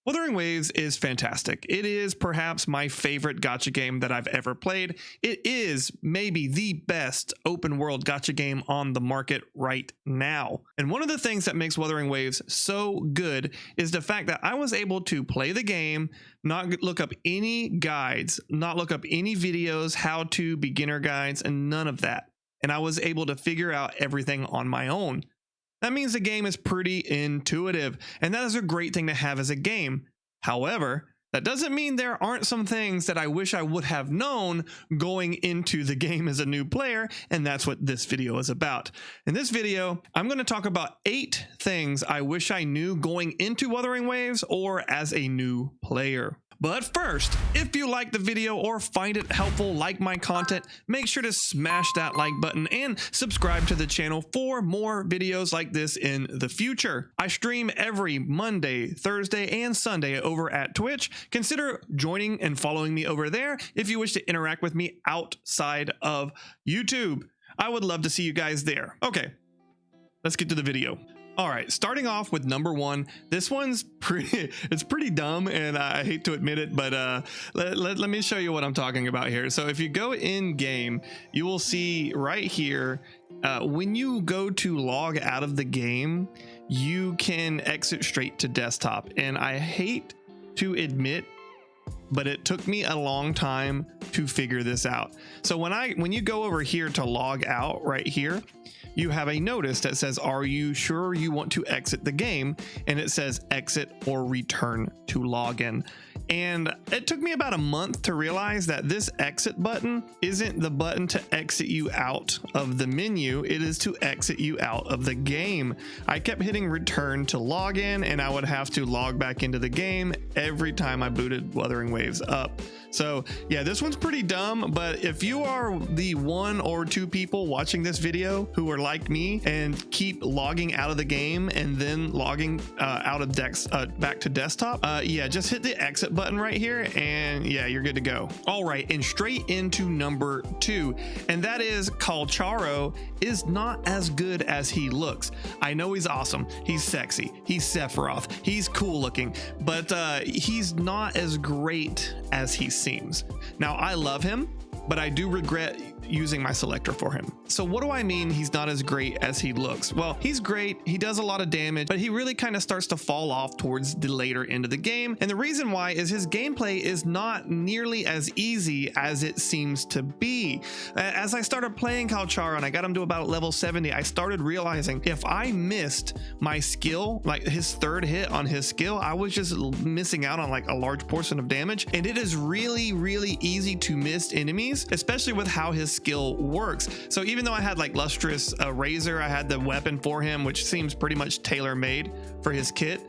Wuthering Waves is fantastic. It is perhaps my favorite gacha game that I've ever played. It is maybe the best open world gacha game on the market right now. And one of the things that makes Wuthering Waves so good is the fact that I was able to play the game, not look up any guides, not look up any videos, how-to, beginner guides, and none of that. And I was able to figure out everything on my own. That means the game is pretty intuitive, and that is a great thing to have as a game. However, that doesn't mean there aren't some things that I wish I would have known going into the game as a new player, and that's what this video is about. In this video, I'm going to talk about 8 things I wish I knew going into Wuthering Waves or as a new player. But first, if you like the video or find it helpful, like my content, make sure to smash that like button and subscribe to the channel for more videos like this in the future. I stream every Monday, Thursday, and Sunday over at Twitch. Consider joining and following me over there if you wish to interact with me outside of YouTube. I would love to see you guys there. Okay, let's get to the video. All right, starting off with number 1. This one's pretty dumb, and I hate to admit it, but let me show you what I'm talking about here. So if you go in game, you will see right here, when you go to log out of the game, you can exit straight to desktop. And I hate to admit, but it took me a long time to figure this out. So when you go over here to log out right here, you have a notice that says, are you sure you want to exit the game? And it says exit or return to login. And it took me about a month to realize that this exit button isn't the button to exit you out of the menu. It is to exit you out of the game. I kept hitting return to login, and I would have to log back into the game every time I booted Wuthering Waves up. So yeah, this one's pretty dumb, but if you are the 1 or 2 people watching this video who are like me and keep logging out of the game and then logging out of back to desktop, yeah, just hit the exit button right here, and yeah, you're good to go. All right, and straight into number 2, and that is Calcharo is not as good as he looks. I know he's awesome, he's sexy, he's Sephiroth, he's cool looking, but he's not as great as he seems. Now, I love him, but I do regret using my selector for him. So what do I mean he's not as great as he looks? Well, he's great, he does a lot of damage, but he really kind of starts to fall off towards the later end of the game. And the reason why is his gameplay is not nearly as easy as it seems to be. As I started playing Calcharo and I got him to about level 70, I started realizing if I missed my skill, like his 3rd hit on his skill, I was just missing out on like a large portion of damage. And it is really, really easy to miss enemies, especially with how his skill works. So even though I had like Lustrous Razor, I had the weapon for him, which seems pretty much tailor-made for his kit.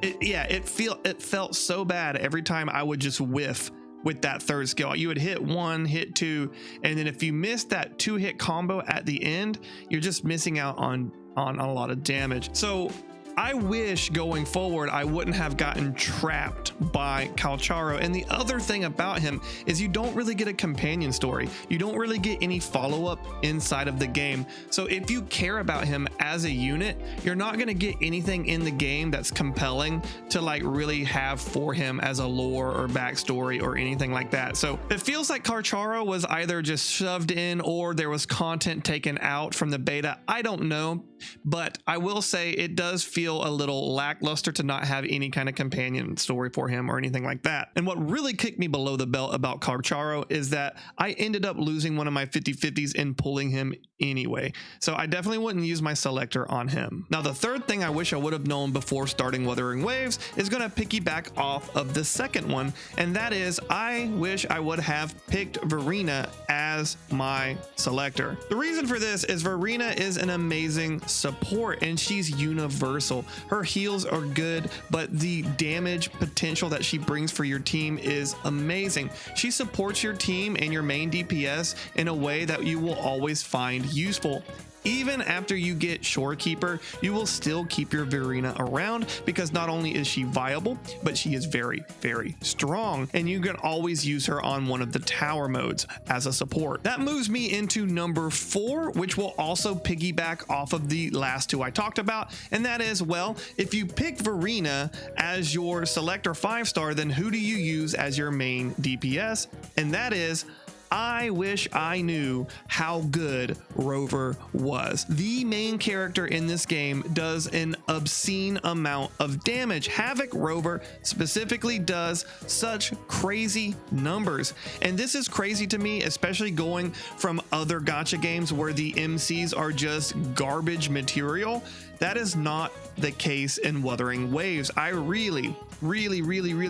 It felt so bad every time I would just whiff with that 3rd skill. You would hit 1, hit 2, and then if you missed that 2-hit combo at the end, you're just missing out on a lot of damage. So I wish going forward I wouldn't have gotten trapped by Calcharo. And the other thing about him is you don't really get a companion story. You don't really get any follow-up inside of the game. So if you care about him as a unit, you're not going to get anything in the game that's compelling to like really have for him as a lore or backstory or anything like that. So it feels like Calcharo was either just shoved in or there was content taken out from the beta. I don't know, but I will say it does feel a little lackluster to not have any kind of companion story for him or anything like that. And what really kicked me below the belt about Calcharo is that I ended up losing one of my 50/50s and pulling him anyway. So I definitely wouldn't use my selector on him. Now, the 3rd thing I wish I would have known before starting Wuthering Waves is going to piggyback off of the 2nd one, and that is I wish I would have picked Verina as my selector. The reason for this is Verina is an amazing support and she's universal. Her heals are good, but the damage potential that she brings for your team is amazing. She supports your team and your main DPS in a way that you will always find useful. Even after you get Shorekeeper, you will still keep your Verina around because not only is she viable, but she is very, very strong, and you can always use her on one of the tower modes as a support. That moves me into number 4, which will also piggyback off of the last two I talked about, and that is, well, if you pick Verina as your selector 5-star, then who do you use as your main DPS? And that is, I wish I knew how good Rover was. The main character in this game does an obscene amount of damage. Havoc Rover specifically does such crazy numbers. And this is crazy to me, especially going from other gacha games where the MCs are just garbage material. That is not the case in Wuthering Waves. I really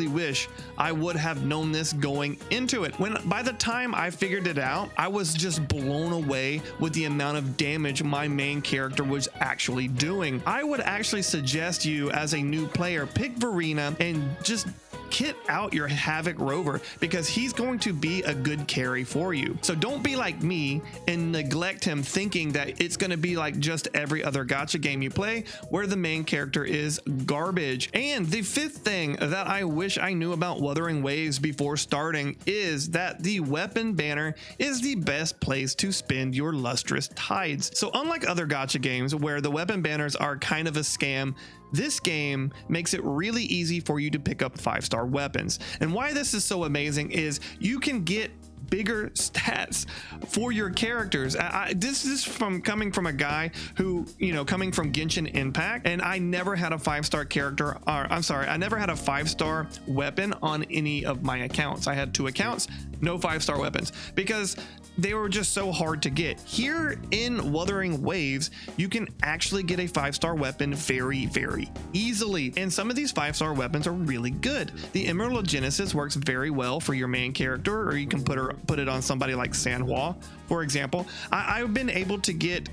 wish I would have known this going into it. By the time I figured it out, I was just blown away with the amount of damage my main character was actually doing. I would actually suggest you, as a new player, pick Verina and just kit out your Havoc Rover because he's going to be a good carry for you. So don't be like me and neglect him thinking that it's going to be like just every other gacha game you play where the main character is garbage. And the 5th thing that I wish I knew about Wuthering Waves before starting is that the weapon banner is the best place to spend your lustrous tides. So unlike other gacha games where the weapon banners are kind of a scam, this game makes it really easy for you to pick up 5-star weapons. And why this is so amazing is you can get bigger stats for your characters. This is coming from a guy who, coming from Genshin Impact, and I never had a 5-star character, I never had a 5-star weapon on any of my accounts. I had 2 accounts, no 5-star weapons, because they were just so hard to get. Here in Wuthering Waves, you can actually get a 5-star weapon very, very easily. And some of these 5-star weapons are really good. The Emerald of Genesis works very well for your main character, or you can put it on somebody like Sanhua, for example. I've been able to get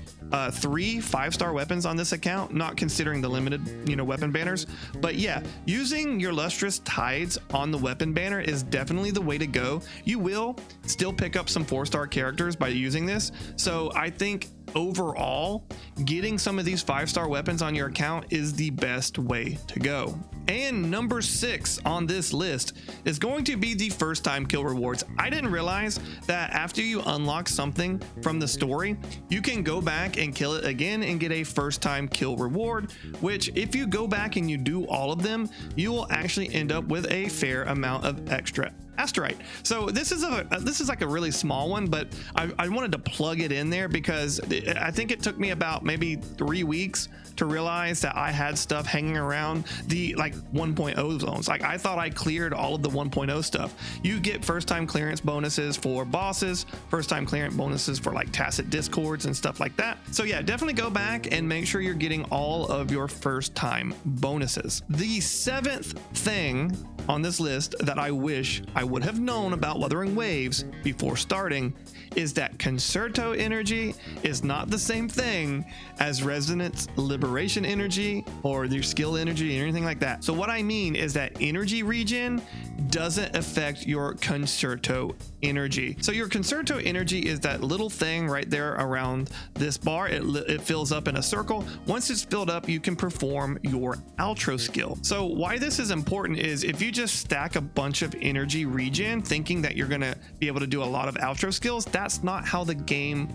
3 5-star weapons on this account, not considering the limited, weapon banners. But yeah, using your lustrous tides on the weapon banner is definitely the way to go. You will still pick up some 4-star characters by using this. So I think overall, getting some of these 5-star weapons on your account is the best way to go. And number 6 on this list is going to be the first time kill rewards. I didn't realize that after you unlock something from the story, you can go back and kill it again and get a first time kill reward, which if you go back and you do all of them, you will actually end up with a fair amount of extra asterite. So this is like a really small one, but I wanted to plug it in there because I think it took me about maybe 3 weeks to realize that I had stuff hanging around the 1.0 zones. Like I thought I cleared all of the 1.0 stuff. You get first time clearance bonuses for bosses, first time clearance bonuses for like tacit discords and stuff like that. So yeah, definitely go back and make sure you're getting all of your first time bonuses. The 7th thing on this list that I wish I would have known about Wuthering Waves before starting is that Concerto energy is not the same thing as Resonance Liberation energy or your skill energy or anything like that. So what I mean is that energy regen doesn't affect your Concerto energy. So your Concerto energy is that little thing right there around this bar. It fills up in a circle. Once it's filled up, you can perform your outro skill. So why this is important is if you just stack a bunch of energy regen thinking that you're going to be able to do a lot of outro skills, that's not how the game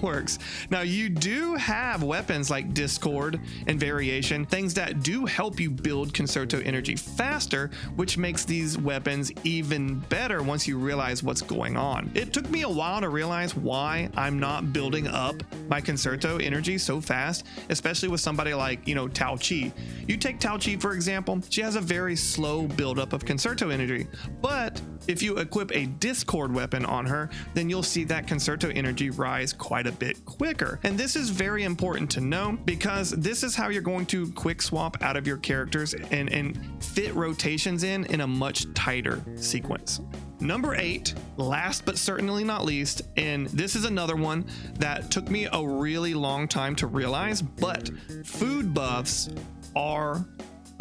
works. Now you do have weapons like Discord and Variation, things that do help you build Concerto energy faster, which makes these weapons even better once you realize what's going on. It took me a while to realize why I'm not building up my Concerto energy so fast, especially with somebody like, Tao Chi. You take Tao Chi, for example, she has a very slow buildup of Concerto energy, but if you equip a Discord weapon on her, then you'll see that Concerto energy rise quite a bit quicker. And this is very important to know because this is how you're going to quick swap out of your characters and fit rotations in a much tighter sequence. Number 8, last but certainly not least, and this is another one that took me a really long time to realize, but food buffs are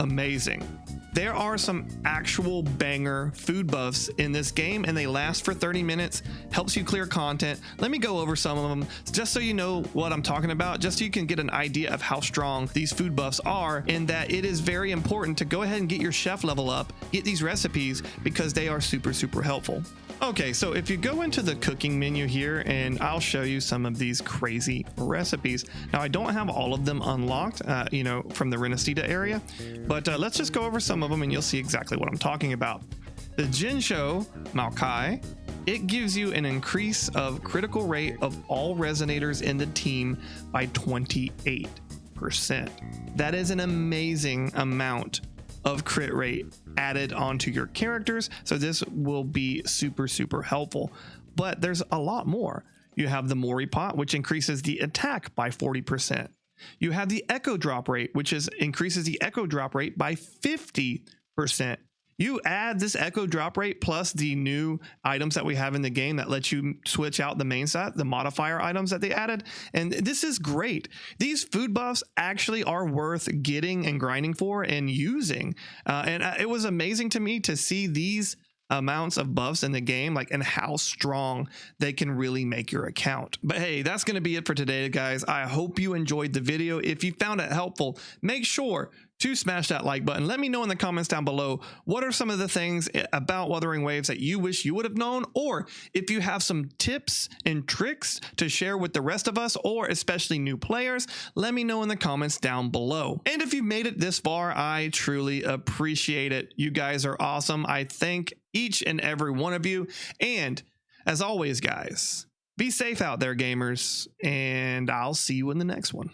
amazing. There are some actual banger food buffs in this game, and they last for 30 minutes, helps you clear content. Let me go over some of them just so you know what I'm talking about, just so you can get an idea of how strong these food buffs are, and that it is very important to go ahead and get your chef level up, get these recipes, because they are super, super helpful. Okay, so if you go into the cooking menu here, and I'll show you some of these crazy recipes. Now, I don't have all of them unlocked, from the Renestita area, but let's just go over some of them and you'll see exactly what I'm talking about. The Jinsho Maokai, it gives you an increase of critical rate of all resonators in the team by 28%. That is an amazing amount of crit rate added onto your characters, so this will be super, super helpful. But there's a lot more. You have the Mori Pot, which increases the attack by 40%. You have the Echo Drop Rate, which increases the Echo Drop Rate by 50%. You add this Echo Drop Rate plus the new items that we have in the game that let you switch out the main set, the modifier items that they added, and this is great. These food buffs actually are worth getting and grinding for and using, and it was amazing to me to see these amounts of buffs in the game, and how strong they can really make your account. But hey, that's going to be it for today, guys. I hope you enjoyed the video. If you found it helpful, make sure to smash that like button. Let me know in the comments down below, what are some of the things about Wuthering Waves that you wish you would have known, or if you have some tips and tricks to share with the rest of us, or especially new players, let me know in the comments down below. And if you made it this far, I truly appreciate it. You guys are awesome. I thank each and every one of you. And as always, guys, be safe out there, gamers, and I'll see you in the next one.